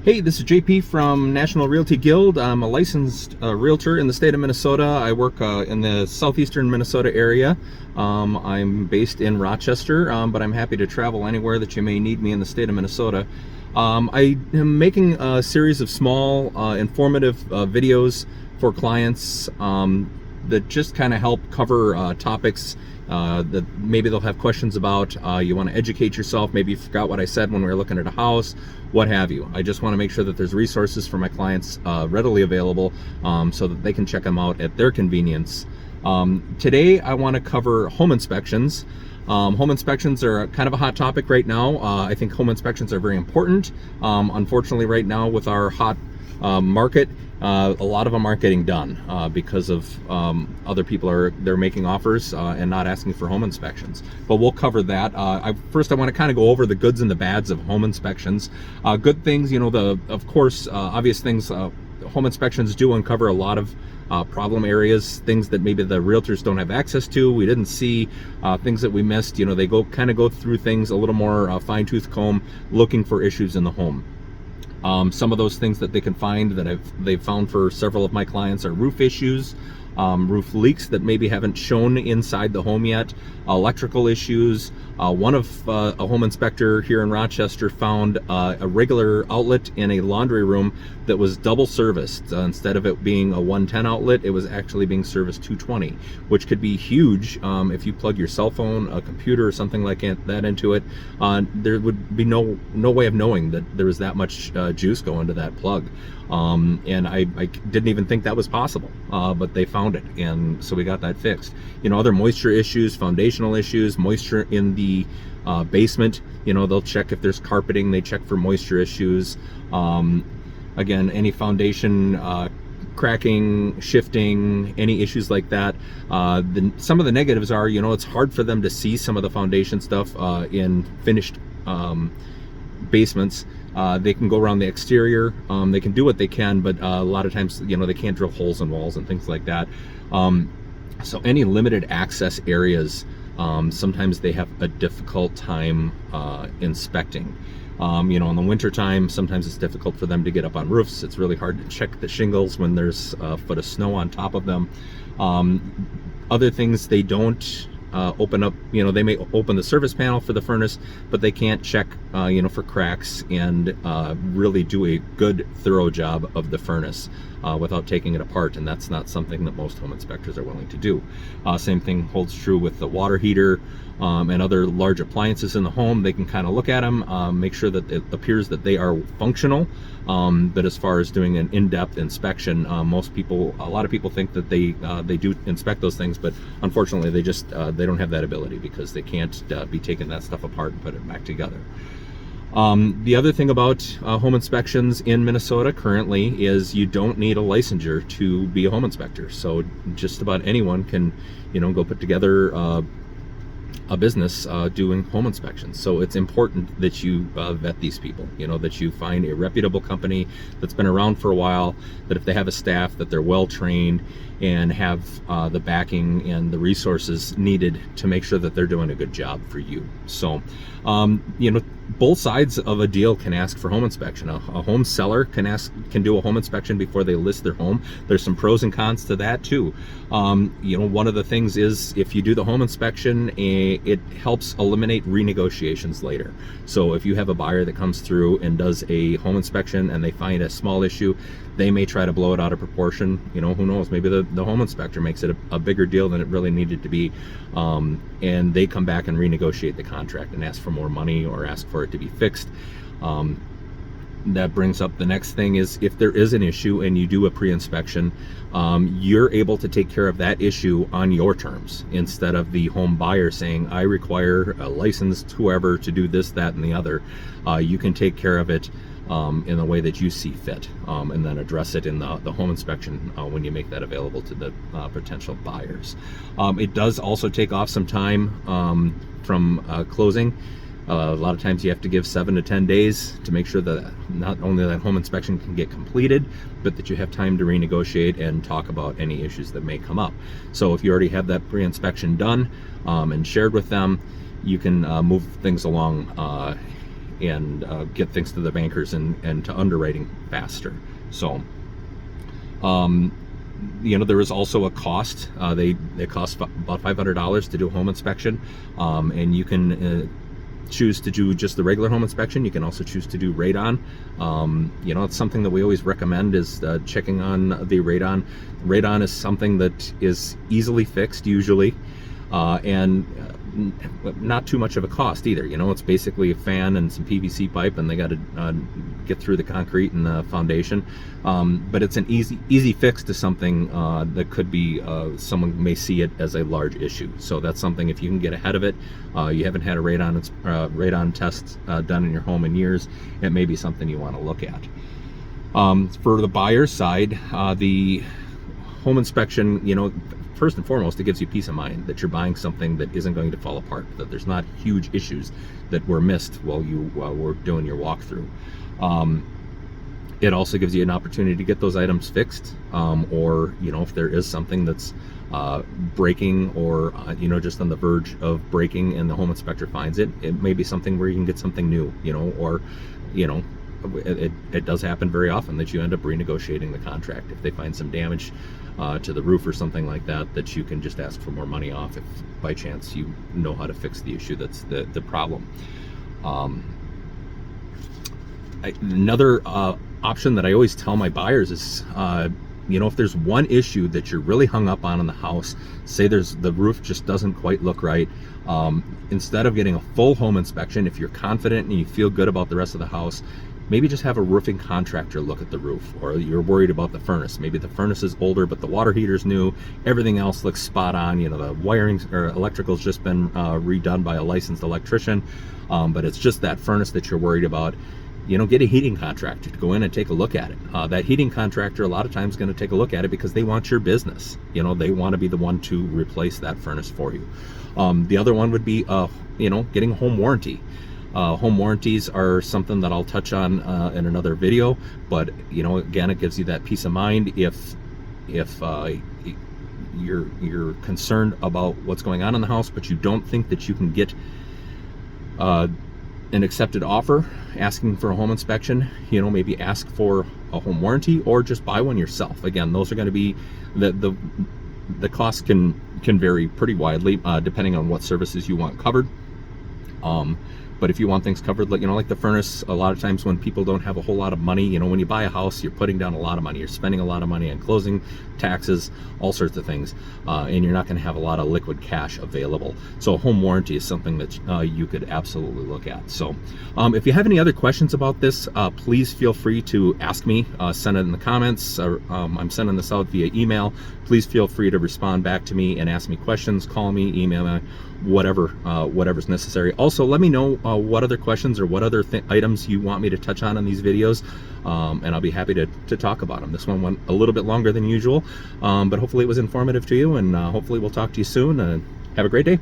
Hey, this is JP from National Realty Guild. I'm a licensed realtor in the state of Minnesota. I work in the southeastern Minnesota area. I'm based in Rochester, but I'm happy to travel anywhere that you may need me in the state of Minnesota. I am making a series of small, informative videos for clients that just kind of help cover topics that maybe they'll have questions about. You want to educate yourself. Maybe you forgot what I said when we were looking at a house, what have you. I just want to make sure that there's resources for my clients readily available so that they can check them out at their convenience. Today I want to cover home inspections. Home inspections are kind of a hot topic right now. I think home inspections are very important. Unfortunately, right now with our hot market, a lot of them aren't getting done because of other people they're making offers and not asking for home inspections. But we'll cover that. First, I want to kind of go over the goods and the bads of home inspections. Good things, of course, obvious things. Home inspections do uncover a lot of problem areas, things that maybe the realtors don't have access to, we didn't see, things that we missed. They go through things a little more fine-tooth comb, looking for issues in the home. Some of those things that they can find that they've found for several of my clients are roof issues, roof leaks that maybe haven't shown inside the home yet, electrical issues. One of a home inspector here in Rochester found a regular outlet in a laundry room that was double serviced. Instead of it being a 110 outlet, it was actually being serviced 220, which could be huge if you plug your cell phone, a computer, or something like that into it. There would be no way of knowing that there was that much juice going to that plug. And I didn't even think that was possible, but they found it, and so we got that fixed. Other moisture issues, foundational issues, moisture in the basement. They'll check if there's carpeting, they check for moisture issues. Again, any foundation cracking, shifting, any issues like that. Some of the negatives are, it's hard for them to see some of the foundation stuff in finished basements. They can go around the exterior, they can do what they can, but a lot of times, they can't drill holes in walls and things like that. So any limited access areas, sometimes they have a difficult time inspecting. In the winter time, sometimes it's difficult for them to get up on roofs. It's really hard to check the shingles when there's a foot of snow on top of them. Other things they don't open up, they may open the service panel for the furnace, but they can't check, for cracks and really do a good, thorough job of the furnace without taking it apart, and that's not something that most home inspectors are willing to do. Same thing holds true with the water heater and other large appliances in the home. They can kind of look at them, make sure that it appears that they are functional, but as far as doing an in-depth inspection, a lot of people think that they do inspect those things, but unfortunately they don't have that ability because they can't be taking that stuff apart and put it back together. The other thing about home inspections in Minnesota currently is you don't need a licensure to be a home inspector. So just about anyone can, go put together a business doing home inspections. So it's important that you vet these people, that you find a reputable company that's been around for a while, that if they have a staff, that they're well trained and have the backing and the resources needed to make sure that they're doing a good job for you. So, both sides of a deal can ask for home inspection. A home seller can do a home inspection before they list their home. There's some pros and cons to that too. One of the things is if you do the home inspection, it helps eliminate renegotiations later. So if you have a buyer that comes through and does a home inspection and they find a small issue, they may try to blow it out of proportion. Who knows? Maybe the home inspector makes it a bigger deal than it really needed to be, and they come back and renegotiate the contract and ask for more money or ask for it to be fixed. That brings up the next thing is if there is an issue and you do a pre-inspection, you're able to take care of that issue on your terms instead of the home buyer saying, I require a licensed whoever to do this, that, and the other. You can take care of it in the way that you see fit, and then address it in the home inspection when you make that available to the potential buyers. It does also take off some time from closing. A lot of times you have to give 7 to 10 days to make sure that not only that home inspection can get completed, but that you have time to renegotiate and talk about any issues that may come up. So if you already have that pre-inspection done and shared with them, you can move things along get things to the bankers and to underwriting faster. So there is also a cost. They cost about $500 to do a home inspection, and you can choose to do just the regular home inspection. You can also choose to do radon. It's something that we always recommend is checking on the radon. Radon is something that is easily fixed usually, and not too much of a cost either. It's basically a fan and some PVC pipe, and they got to get through the concrete and the foundation. But it's an easy fix to something that could be, someone may see it as a large issue. So that's something, if you can get ahead of it, you haven't had a radon test done in your home in years, it may be something you want to look at. For the buyer's side, the home inspection, first and foremost, it gives you peace of mind that you're buying something that isn't going to fall apart, that there's not huge issues that were missed while you were doing your walkthrough. It also gives you an opportunity to get those items fixed, or if there is something that's breaking, or just on the verge of breaking, and the home inspector finds it, it may be something where you can get something new, or it does happen very often that you end up renegotiating the contract if they find some damage to the roof or something like that, that you can just ask for more money off if by chance you know how to fix the issue that's the problem. Another option that I always tell my buyers is, if there's one issue that you're really hung up on in the house, say the roof just doesn't quite look right, instead of getting a full home inspection, if you're confident and you feel good about the rest of the house, maybe just have a roofing contractor look at the roof. Or you're worried about the furnace. Maybe the furnace is older, but the water heater's new. Everything else looks spot on. The wiring or electrical's just been redone by a licensed electrician, but it's just that furnace that you're worried about. Get a heating contractor to go in and take a look at it. That heating contractor a lot of times is going to take a look at it because they want your business. They want to be the one to replace that furnace for you. The other one would be, getting a home warranty. Home warranties are something that I'll touch on in another video, but again, it gives you that peace of mind if you're concerned about what's going on in the house, but you don't think that you can get an accepted offer asking for a home inspection. Maybe ask for a home warranty or just buy one yourself. Again, those are going to be the costs can vary pretty widely depending on what services you want covered. But if you want things covered, like the furnace, a lot of times when people don't have a whole lot of money, when you buy a house, you're putting down a lot of money, you're spending a lot of money on closing, taxes, all sorts of things, and you're not going to have a lot of liquid cash available. So a home warranty is something that you could absolutely look at. So if you have any other questions about this, please feel free to ask me, send it in the comments. I'm sending this out via email. Please feel free to respond back to me and ask me questions, call me, email me, whatever's necessary. Also, let me know what other questions or what other items you want me to touch on in these videos, and I'll be happy to talk about them. This one went a little bit longer than usual, but hopefully it was informative to you, and hopefully we'll talk to you soon. Have a great day.